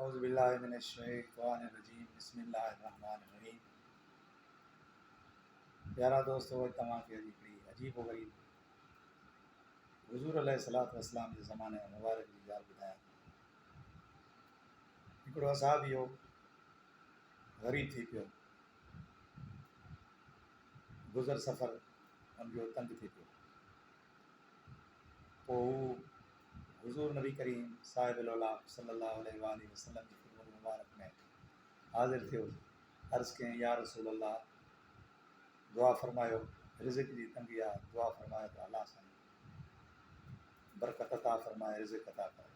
औज़ुबिल्लाहिमिनश्शैतानिर्रजीम बिस्मिल्लाहिर्रहमानिर्रहीम। प्यारा दोस्तों, तमाम के हिकिड़ी अजीब व ग़रीब हुज़ूर अलैहिस्सलातु वस्सलाम जे ज़माने मुबारक जी ॻाल्हि ॿुधायां। हिकिड़ो असाबी हो, ग़रीब थी पियो, गुज़र सफ़र उनजो तंग थी पियो। पोइ हू हुज़ूर नबी करीम साहिबुल औलाद सल्लल्लाहु अलैहि वसल्लम जी ख़िदमत मुबारक में हाज़िर थियो। अर्ज़ु कयईं, या रसूल अल्लाह, दुआ फ़रमायो, रिज़्क़ जी तंगी आहे, दुआ फ़रमायो त अल्लाह साईं बरकत अता फ़रमाए, रिज़्क़ अता करे।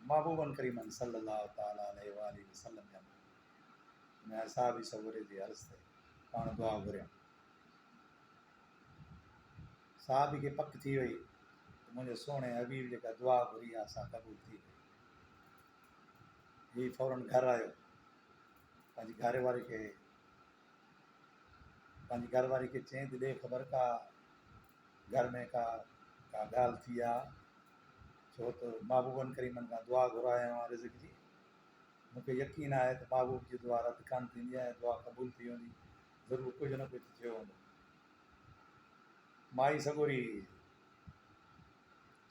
महबूबन करीमन सल्लल्लाहु तआला अलैहि वसल्लम जन उन असाबी सगोरे जी अर्ज़ ते पाण दुआ घुरियऊं। साहबी खे पक थी वई त मुंहिंजे सोणे हबीब जेका दुआ घुरी आहे सा क़बूल थी वई। हीउ फ़ौरन घर आयो, पंहिंजी घरवारी खे चयईं त ॾे ख़बर का घर में का ॻाल्हि थी आहे, छो त महबूबन करीमन खां दुआ घुरायो आहे रिज़्क़ जी। मूंखे यकीन आहे त महबूब जी दुआ रद्द कान थींदी आहे, दुआ क़बूल थी वेंदी, ज़रूरु कुझु न कुझु थियो हूंदो। माई सगोरी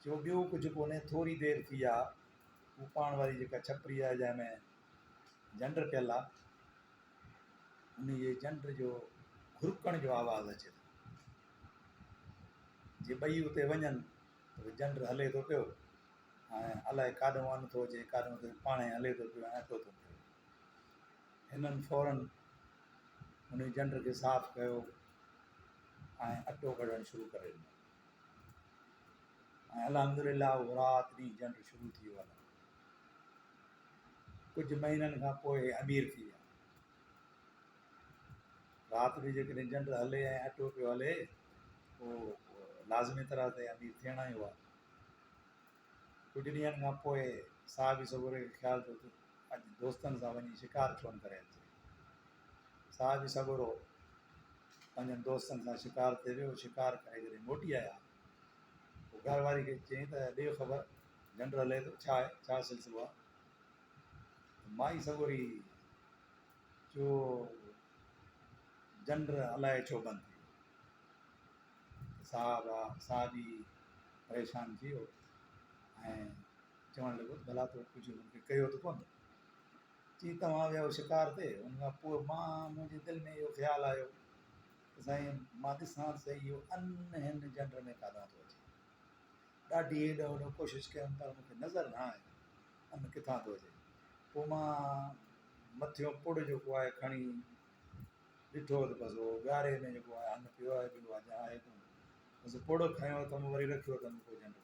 चयो ॿियो कुझु कोन्हे, थोरी देरि थी आहे, हू पाण वारी जेका छपरी आहे जंहिंमें झंड पियल आहे, उन जे झंड जो घुरकण जो आवाज़ु अचे थो। जे ॿई उते वञनि त झंड हले थो पियो, ऐं अलाए काॾों अन थो अचे, काॾों त पाणे हले थो पियो ऐं अटो थो पियो। हिननि फ़ौरन उन झंड खे साफ़ु कयो ऐं अटो कढणु शुरू करे ॾिनो, ऐं अल्हम्दुलिल्लाह उहो राति ॾींहुं झंड शुरू थी वियो हलणु। कुझु महीननि खां पोइ अमीर थी विया। राति ॾींहुं जेकॾहिं झंड हले ऐं अटो पियो हले, पोइ लाज़मी तरह ते अमीर थियणा ई हुआ। कुझु ॾींहंनि खां पोइ साहिबी सगोरे खे ख़्यालु थियो त अॼु दोस्तनि सां वञी शिकार छो न करे अचे। साहिबी सगोरो पंहिंजनि दोस्तनि सां शिकार ते वियो, शिकार करे जॾहिं मोटी आया, पोइ घरवारी खे चयईं त ॾे ख़बर झंड हले थो, छा आहे, छा सिलसिलो आहे। माई सगोरी जो झंड अलाए छो बंदि थी वियो। साहिबी परेशान थी वियो ऐं चवणु लॻो भला तो कुझु मूंखे कयो त कोन। चई तव्हां वियो शिकार ते, उन खां पोइ मुंहिंजे दिलि में इहो ख़्यालु आयो त साईं मां ॾिसां सही इहो अन्न हिन झंड में काॾां थो अचे। ॾाढी हेॾो होॾो कोशिशि कयमि पर मूंखे नज़र न आयो अन्न किथां थो अचे। पोइ मां मथियों पुड़ जेको आहे खणी ॾिठो त बसि उहो ॻारे में जेको आहे अन्न पियो आहे, ॿियो अञा आहे कोन। बसि पुड़ खयों त मूं वरी रखियो त मूंखे झंड कोन।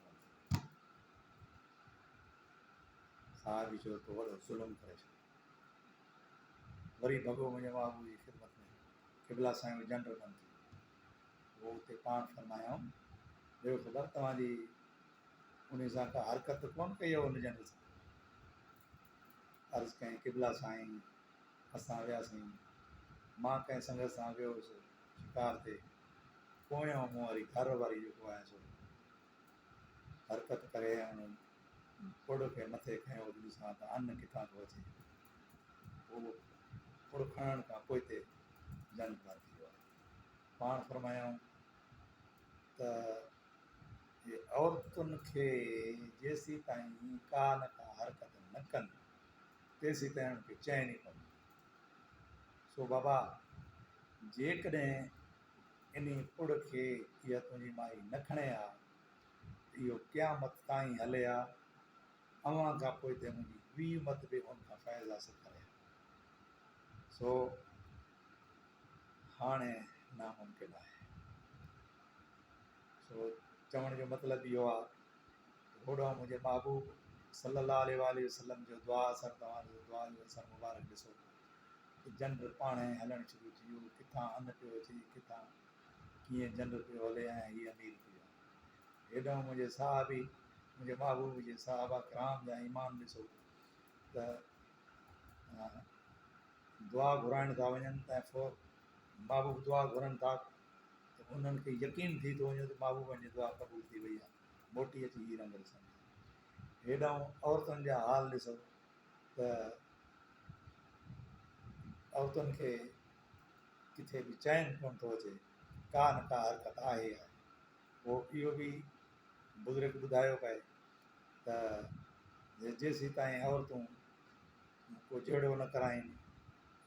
साहिबी चयो त वॾो ज़ुल्म करे छॾियो। वरी भॻो मुंहिंजे महबूब जी ख़िदमत में, क़िबला साईं झंड बंदि थी। उहो उते पाण फरमायाऊं, ॿियो ख़बर तव्हांजी उन सां का हरकत कोन कई आहे उन झंड सां। अर्ज़ु कयईं, क़िबला साईं असां वियासीं, मां कंहिं संगत सां वियो हुउसि शिकार ते, पोयां मूं वरी घर वारी जेको आहे सो हरकत करे उन पुड़ खे मथे खयों, ॾिसां त अन्न किथां थो अचे। पोइ पुड़ खणण खां पोइ ते झंड बंदि थी वियो आहे। पाण फरमायूं त इहे औरतुनि खे जेसीं ताईं का न का हरकत न कनि, तेसीं ताईं उन्हनि खे चैन ई कोन्हे। सो बाबा, जेकॾहिं इन पुड़ खे इहा तुंहिंजी माई न खणे हा, इहो क़यामत ताईं हले हा, अव्हां खां पोइ ते मुंहिंजी ॿी उमत बि उन खां फ़ैज़ हासिल करे। सो हाणे नामुमकिन आहे। सो चवण जो मतिलबु इहो आहे त होॾां मुंहिंजे महबूब सल्लल्लाहु अलैहि वसल्लम जो दुआ असर, तव्हांजो दुआ जो असर मुबारक ॾिसो त झंड पाणे हलणु शुरू थी वियो। किथां अन्न पियो अचे, किथां कीअं झंड पियो हले ऐं हीअ अमीर थी वियो। हेॾां मुंहिंजे साहबी, मुंहिंजे महबूब जे साहबा किराम जा ईमान ॾिसो त दुआ घुराइण था वञनि त महबूब दुआ घुरनि था त उन्हनि खे यकीन थी थो वञे त महबूबनि जी दुआ क़बूल थी वई आहे, मोटी अची हीअ रंग ॾिसनि। हेॾां औरतुनि जा हाल ॾिसो त औरतुनि खे किथे बि चैन कोन थो अचे, का न का हरकत आहे आहे। पोइ इहो बि बुज़ुर्ग ॿुधायो पिए त जेसीं ताईं औरतूं को जहिड़ो न कराइनि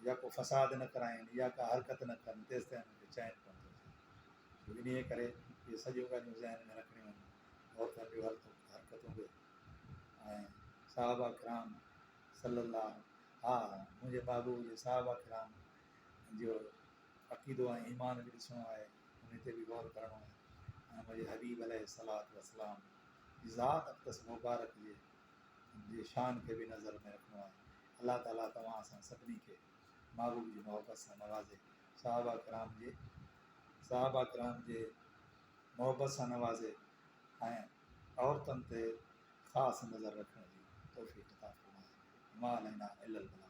या को फसाद न कराइनि या का हरकत न कनि तेसि ताईं उन्हनि खे चैन कोन थो अचे। इन करे इहे सॼियूं ॻाल्हियूं ज़हन में रखणियूं आहिनि, औरतुनि जूं हरकतूं बि। ऐं साहबा किराम सल्लल्लाहु, हा मुंहिंजे महबूब जे साहबा किराम जो अक़ीदो ऐं ईमान बि ॾिसणो आहे, उन ते बि गौर करिणो आहे। ऐं मुंहिंजे हबीब अलैहिस्सलातु वस्सलाम ज़ात अक़दस मुबारक जे शान खे बि नज़र में रखणो आहे। अलाह ताला तव्हां असां सभिनी खे महबूब जी मोहबत सां नवाज़े, साहबा किराम जे मोहबत सां नवाज़े ऐं औरतुनि ते ख़ासि नज़र रखण जी तौफ़ीक़ अता फ़रमाए। मा अलैना इल्लल बलाग।